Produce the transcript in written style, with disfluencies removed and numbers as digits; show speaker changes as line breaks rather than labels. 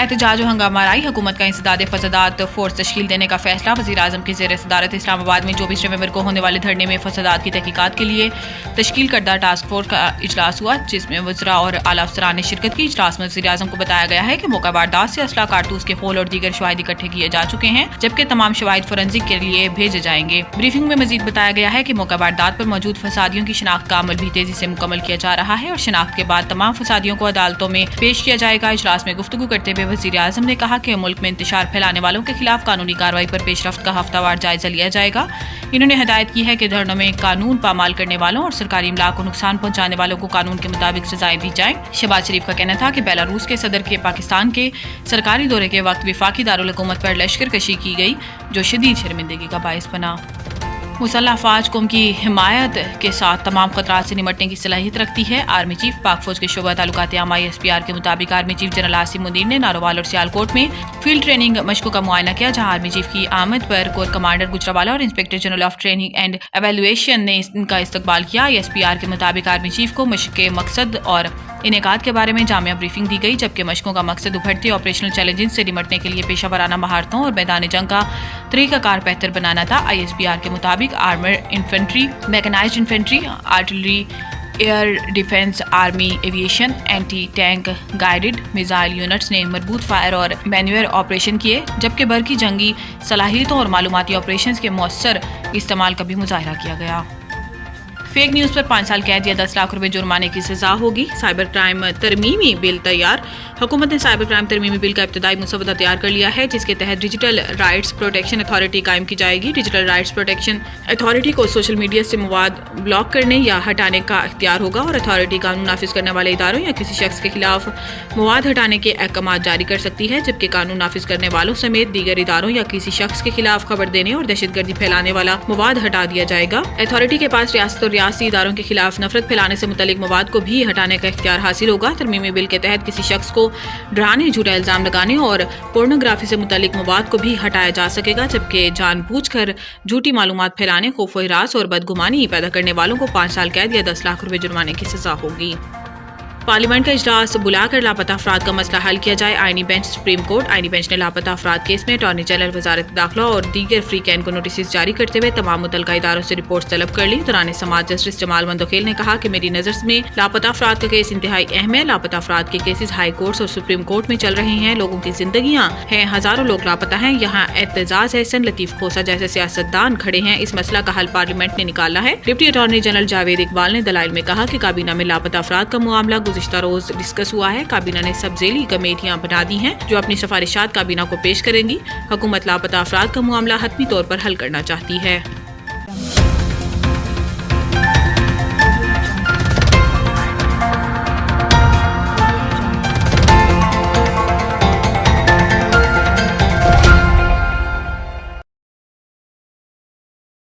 एहतजाज और हंगामा आई, हुकूमत का इंसदाद फसादात फोर्स तश्कील देने का फैसला। वज़ीर-ए-आज़म की ज़ेर सदारत इस्लामाबाद में 24 नवंबर को होने वाले धरने में फसादात की तहकीकात के लिए तश्कील करदा टास्क फोर्स का इजलास हुआ, जिसमें वज़रा और आला अफसरान ने शिरकत की। इजलास में वज़ीर-ए-आज़म को बताया गया है कि मौका वारदात से असला, कारतूस के फूल और दीगर शवाहिद इकट्ठे किए जा चुके हैं, जबकि तमाम शवाहिद फोरेंसिक के लिए भेजे जाएंगे। ब्रीफिंग में मजीद बताया गया है कि मौका वारदात पर मौजूद फसादियों की शिनाख्त का अमल भी तेजी से मुकम्मल किया जा रहा है और शिनाख्त के बाद तमाम फसादियों को अदालतों में पेश किया जाएगा। इजलास में गुफ्तगू करते हुए वज़ीर-ए-आज़म ने कहा कि मुल्क में इंतशार फैलाने वालों के खिलाफ कानूनी कार्रवाई पर पेशरफ्त का हफ्तावार जायजा लिया जाएगा। इन्होंने हिदायत की है कि धरनों में कानून पामाल करने वालों और सरकारी इमला को नुकसान पहुंचाने वालों को कानून के मुताबिक सजाएं दी जाएं। शहबाज शरीफ का कहना था कि बेलारूस के सदर के पाकिस्तान के सरकारी दौरे के वक्त वफाकी दारुल हुकूमत पर लश्कर कशी की गई, जो शदीद शर्मिंदगी का बायस बना। मुसल्लह अफवाज कौम की हिमायत के साथ तमाम खतरात से निमटने की सलाहियत रखती है। आर्मी चीफ पाक फौज के शोबा ताल्लुकात आमा ISPR के मुताबिक army chief general Asim Munir ने नारोवाल और सियालकोट में फील्ड ट्रेनिंग मशकों का मुआयना किया, जहां आर्मी चीफ की आमद पर कोर कमांडर गुजरावाला और inspector general of training and evaluation ने इनका इस्तकबाल किया। ISPR के मुताबिक आर्मी चीफ को मशक के मकसद और इनेकाद के बारे में जामिया ब्रीफिंग दी गई, जबकि मशकों का मकसद उभरते ऑपरेशनल चैलेंजेस से निमटने के लिए पेशा वराना महारतों और मैदान जंग का तरीकाकार बेहतर बनाना था। ISPR के मुताबिक armour infantry, mechanised infantry, artillery, air defence, army aviation, anti tank guided missile units ने मजबूत फायर और मैन्यूअर ऑपरेशन किए, जबकि बर की जंगी सलाहियतों और मालूमाती ऑपरेशंस के मौसर इस्तेमाल का भी मुजाहरा किया गया। फेक न्यूज़ पर 5 साल कैद या 10 लाख रुपए जुर्माने की सजा होगी। साइबर क्राइम तरमीमी बिल तैयार। हुकूमत ने साइबर क्राइम तरमीमी बिल का इब्तदाई मुसवदा तैयार कर लिया है, जिसके तहत डिजिटल राइट्स प्रोटेक्शन अथॉरिटी कायम की जाएगी। डिजिटल राइट्स प्रोटेक्शन अथॉरिटी को सोशल मीडिया से मवाद ब्लॉक करने या हटाने का इख्तियार होगा और अथॉरिटी कानून नाफिज करने वाले इदारों या किसी शख्स के खिलाफ मवाद हटाने के अहकाम जारी कर सकती है, जबकि कानून नाफिज करने वालों समेत दीगर इदारों या किसी शख्स के खिलाफ खबर देने और दहशतगर्दी फैलाने वाला मवाद हटा दिया जाएगा। अथॉरिटी के पास रियासत और रियासती इदारों के खिलाफ नफरत फैलाने से मुतल्लिक मवाद को भी हटाने का इख्तियार हासिल होगा। तरमीमी बिल के तहत किसी शख्स को डराने, झूठा इल्जाम लगाने और पोर्नोग्राफी से मुतल्लिक मवाद को भी हटाया जा सकेगा, जबकि जानबूझकर झूठी मालूमात फैलाने, खौफ व हिरास और बदगुमानी पैदा करने वालों को 5 साल कैद या 10 लाख रुपए जुर्माने की सजा होगी। पार्लियामेंट का इजलास बुलाकर लापता अफराद का मसला हल किया जाए। आईनी बेंच सुप्रीम कोर्ट। आईनी बेंच ने लापता अफराद केस में अटॉर्नी जनरल, वजारत दाखिला और दीगर फ्री कैन को नोटिस जारी करते हुए तमाम मुतल्लिका इदारों से रिपोर्ट तलब कर ली। दौरान समाअत जस्टिस जमाल मंदोखेल ने कहा कि मेरी नज़र में लापता अफराद का केस इंतहाई अहम है। लापता अफराद के केसेस हाई कोर्ट्स और सुप्रीम कोर्ट में चल रहे हैं। लोगों की जिंदगियां हैं, हजारों लोग लापता हैं। यहाँ एतजाज हसन, लतीफ खोसा जैसे सियासतदान खड़े हैं। इस मसला का हल पार्लियामेंट ने निकालना है। Deputy attorney general Javed Iqbal ने दलाइल में कहा कि काबीना में लापता अफराद का मामला गुज़िश्ता रोज डिस्कस हुआ है। काबीना ने सब ज़ेली कमेटियां बना दी हैं, जो अपनी सिफारिशात काबीना को पेश करेंगी। हुकूमत लापता अफराद का मामला हतमी तौर पर हल करना चाहती है।